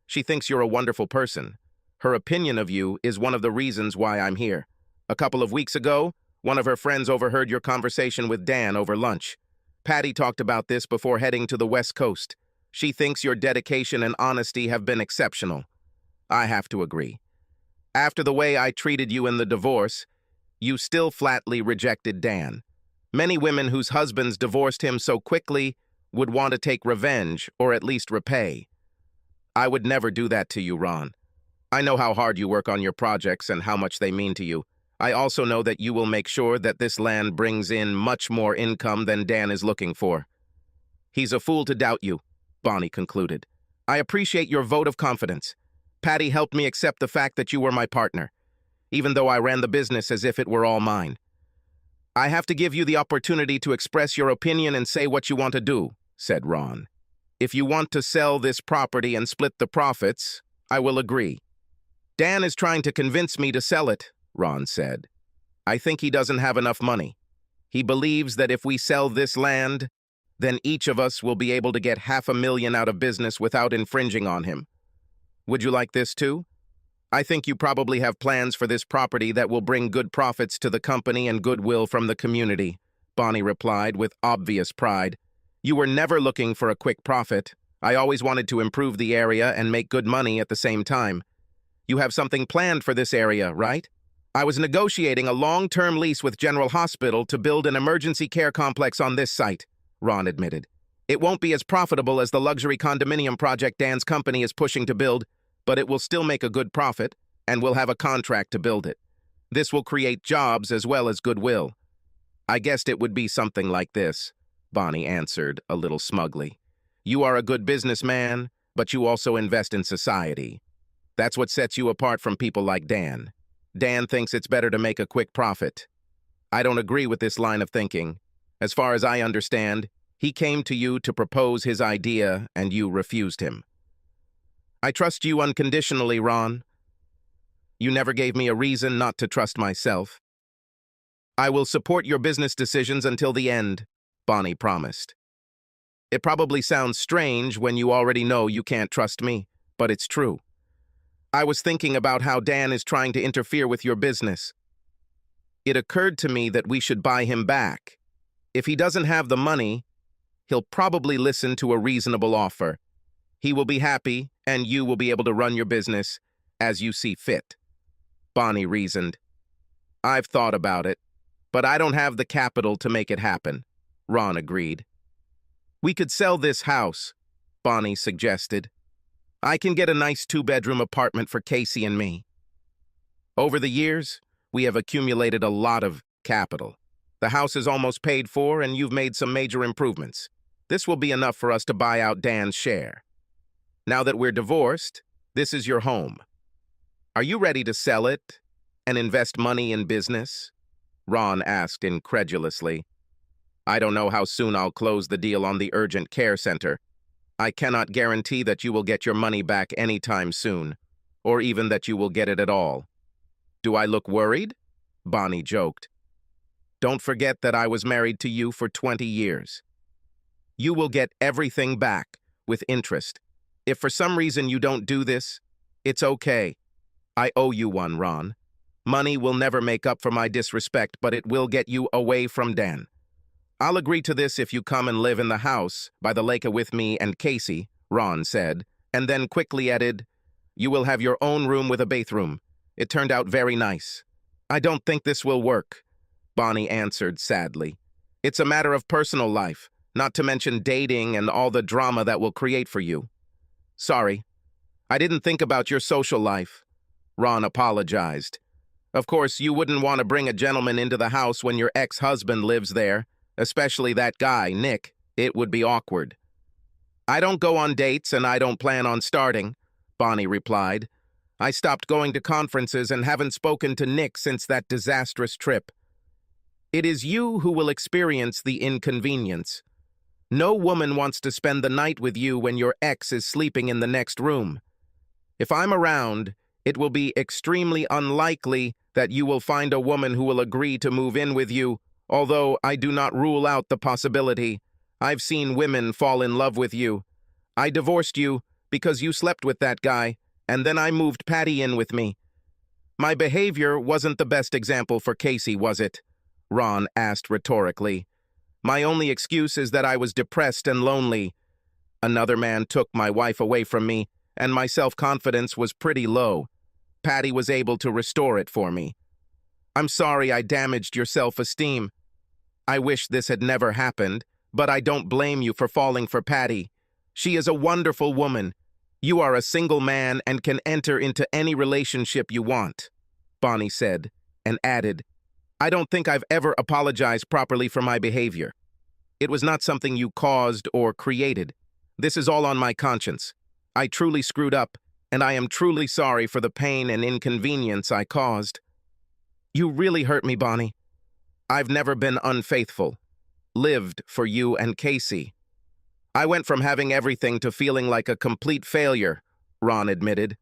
She thinks you're a wonderful person. Her opinion of you is one of the reasons why I'm here. A couple of weeks ago, one of her friends overheard your conversation with Dan over lunch. Patty talked about this before heading to the West Coast. She thinks your dedication and honesty have been exceptional. I have to agree. After the way I treated you in the divorce, you still flatly rejected Dan. Many women whose husbands divorced him so quickly would want to take revenge or at least repay. I would never do that to you, Ron. I know how hard you work on your projects and how much they mean to you. I also know that you will make sure that this land brings in much more income than Dan is looking for. He's a fool to doubt you, Bonnie concluded. I appreciate your vote of confidence. Patty helped me accept the fact that you were my partner, even though I ran the business as if it were all mine. I have to give you the opportunity to express your opinion and say what you want to do, said Ron. If you want to sell this property and split the profits, I will agree. Dan is trying to convince me to sell it, Ron said. I think he doesn't have enough money. He believes that if we sell this land, then each of us will be able to get $500,000 out of business without infringing on him. Would you like this too? I think you probably have plans for this property that will bring good profits to the company and goodwill from the community, Bonnie replied with obvious pride. You were never looking for a quick profit. I always wanted to improve the area and make good money at the same time. You have something planned for this area, right? I was negotiating a long-term lease with General Hospital to build an emergency care complex on this site, Ron admitted. It won't be as profitable as the luxury condominium project Dan's company is pushing to build, but it will still make a good profit, and we'll have a contract to build it. This will create jobs as well as goodwill. I guessed it would be something like this, Bonnie answered, a little smugly. You are a good businessman, but you also invest in society. That's what sets you apart from people like Dan. Dan thinks it's better to make a quick profit. I don't agree with this line of thinking. As far as I understand, he came to you to propose his idea, and you refused him. I trust you unconditionally, Ron. You never gave me a reason not to trust myself. I will support your business decisions until the end, Bonnie promised. It probably sounds strange when you already know you can't trust me, but it's true. I was thinking about how Dan is trying to interfere with your business. It occurred to me that we should buy him back. If he doesn't have the money, he'll probably listen to a reasonable offer. He will be happy, and you will be able to run your business as you see fit. Bonnie reasoned. I've thought about it, but I don't have the capital to make it happen, Ron agreed. We could sell this house, Bonnie suggested. I can get a nice 2-bedroom apartment for Casey and me. Over the years, we have accumulated a lot of capital. The house is almost paid for, and you've made some major improvements. This will be enough for us to buy out Dan's share. Now that we're divorced, this is your home. Are you ready to sell it and invest money in business? Ron asked incredulously. I don't know how soon I'll close the deal on the urgent care center. I cannot guarantee that you will get your money back anytime soon, or even that you will get it at all. Do I look worried? Bonnie joked. Don't forget that I was married to you for 20 years. You will get everything back, with interest. If for some reason you don't do this, it's okay. I owe you one, Ron. Money will never make up for my disrespect, but it will get you away from Dan. I'll agree to this if you come and live in the house by the lake with me and Casey, Ron said, and then quickly added, you will have your own room with a bathroom. It turned out very nice. I don't think this will work, Bonnie answered sadly. It's a matter of personal life, not to mention dating and all the drama that will create for you. Sorry, I didn't think about your social life. Ron apologized. Of course, you wouldn't want to bring a gentleman into the house when your ex-husband lives there, especially that guy, Nick. It would be awkward. I don't go on dates and I don't plan on starting, Bonnie replied. I stopped going to conferences and haven't spoken to Nick since that disastrous trip. It is you who will experience the inconvenience. No woman wants to spend the night with you when your ex is sleeping in the next room. If I'm around, it will be extremely unlikely that you will find a woman who will agree to move in with you, although I do not rule out the possibility. I've seen women fall in love with you. I divorced you because you slept with that guy, and then I moved Patty in with me. My behavior wasn't the best example for Casey, was it? Ron asked rhetorically. My only excuse is that I was depressed and lonely. Another man took my wife away from me, and my self-confidence was pretty low. Patty was able to restore it for me. I'm sorry I damaged your self-esteem. I wish this had never happened, but I don't blame you for falling for Patty. She is a wonderful woman. You are a single man and can enter into any relationship you want, Bonnie said, and added, I don't think I've ever apologized properly for my behavior. It was not something you caused or created. This is all on my conscience. I truly screwed up, and I am truly sorry for the pain and inconvenience I caused. You really hurt me, Bonnie. I've never been unfaithful. Lived for you and Casey. I went from having everything to feeling like a complete failure, Ron admitted.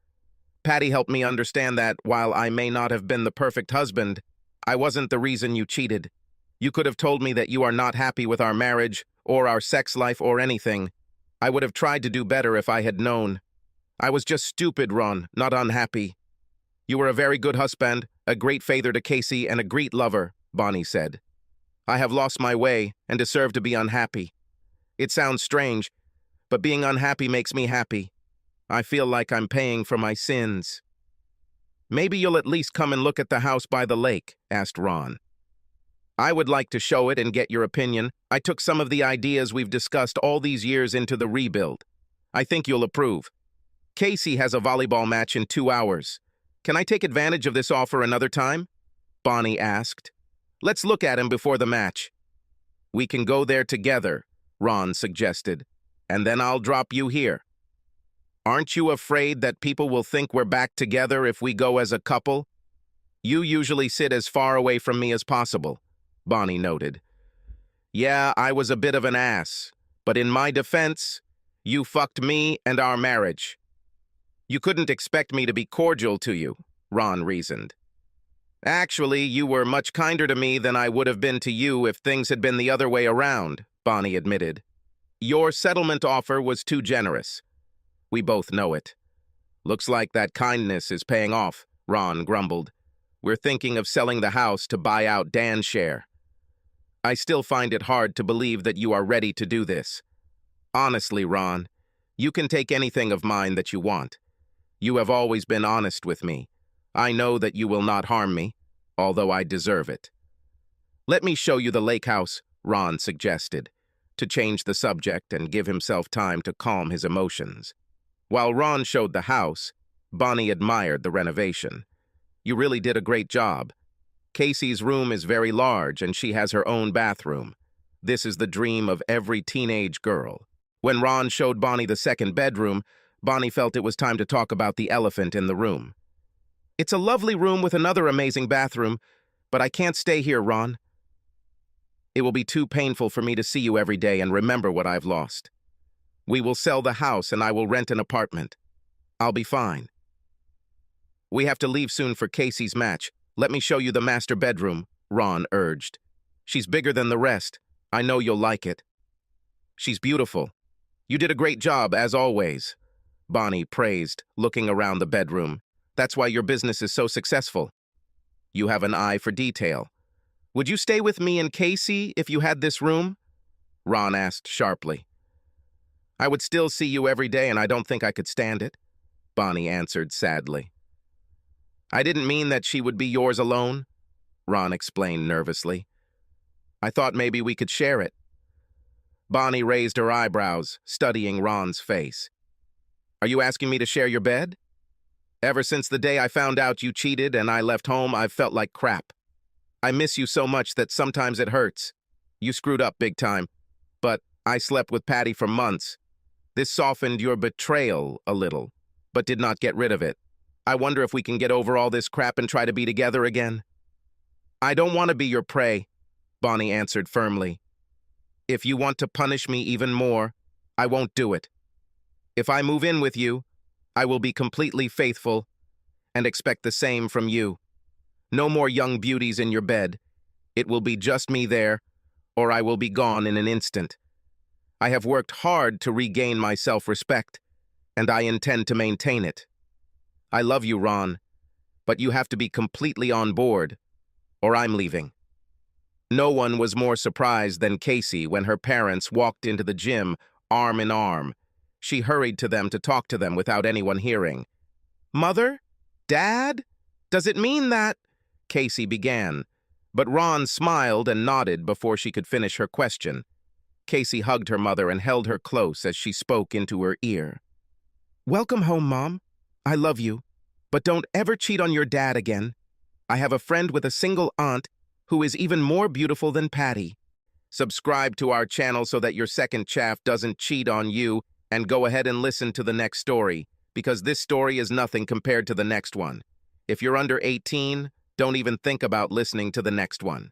Patty helped me understand that while I may not have been the perfect husband, I wasn't the reason you cheated. You could have told me that you are not happy with our marriage or our sex life or anything. I would have tried to do better if I had known. I was just stupid, Ron, not unhappy. You were a very good husband, a great father to Casey, and a great lover, Bonnie said. I have lost my way and deserve to be unhappy. It sounds strange, but being unhappy makes me happy. I feel like I'm paying for my sins. Maybe you'll at least come and look at the house by the lake, asked Ron. I would like to show it and get your opinion. I took some of the ideas we've discussed all these years into the rebuild. I think you'll approve. Casey has a volleyball match in 2 hours. Can I take advantage of this offer another time? Bonnie asked. Let's look at him before the match. We can go there together, Ron suggested, and then I'll drop you here. Aren't you afraid that people will think we're back together if we go as a couple? You usually sit as far away from me as possible, Bonnie noted. Yeah, I was a bit of an ass, but in my defense, you fucked me and our marriage. You couldn't expect me to be cordial to you, Ron reasoned. Actually, you were much kinder to me than I would have been to you if things had been the other way around, Bonnie admitted. Your settlement offer was too generous. We both know it. Looks like that kindness is paying off, Ron grumbled. We're thinking of selling the house to buy out Dan's share. I still find it hard to believe that you are ready to do this. Honestly, Ron, you can take anything of mine that you want. You have always been honest with me. I know that you will not harm me, although I deserve it. Let me show you the lake house, Ron suggested, to change the subject and give himself time to calm his emotions. While Ron showed the house, Bonnie admired the renovation. You really did a great job. Casey's room is very large and she has her own bathroom. This is the dream of every teenage girl. When Ron showed Bonnie the second bedroom, Bonnie felt it was time to talk about the elephant in the room. It's a lovely room with another amazing bathroom, but I can't stay here, Ron. It will be too painful for me to see you every day and remember what I've lost. We will sell the house and I will rent an apartment. I'll be fine. We have to leave soon for Casey's match. Let me show you the master bedroom, Ron urged. She's bigger than the rest. I know you'll like it. She's beautiful. You did a great job, as always, Bonnie praised, looking around the bedroom. That's why your business is so successful. You have an eye for detail. Would you stay with me and Casey if you had this room? Ron asked sharply. I would still see you every day and I don't think I could stand it, Bonnie answered sadly. I didn't mean that she would be yours alone, Ron explained nervously. I thought maybe we could share it. Bonnie raised her eyebrows, studying Ron's face. Are you asking me to share your bed? Ever since the day I found out you cheated and I left home, I've felt like crap. I miss you so much that sometimes it hurts. You screwed up big time, but I slept with Patty for months. This softened your betrayal a little, but did not get rid of it. I wonder if we can get over all this crap and try to be together again. I don't want to be your prey, Bonnie answered firmly. If you want to punish me even more, I won't do it. If I move in with you, I will be completely faithful and expect the same from you. No more young beauties in your bed. It will be just me there, or I will be gone in an instant. I have worked hard to regain my self-respect, and I intend to maintain it. I love you, Ron, but you have to be completely on board, or I'm leaving. No one was more surprised than Casey when her parents walked into the gym arm in arm. She hurried to them to talk to them without anyone hearing. Mother? Dad? Does it mean that? Casey began, but Ron smiled and nodded before she could finish her question. Casey hugged her mother and held her close as she spoke into her ear. Welcome home, Mom. I love you, but don't ever cheat on your dad again. I have a friend with a single aunt who is even more beautiful than Patty. Subscribe to our channel so that your second chaff doesn't cheat on you, and go ahead and listen to the next story, because this story is nothing compared to the next one. If you're under 18, don't even think about listening to the next one.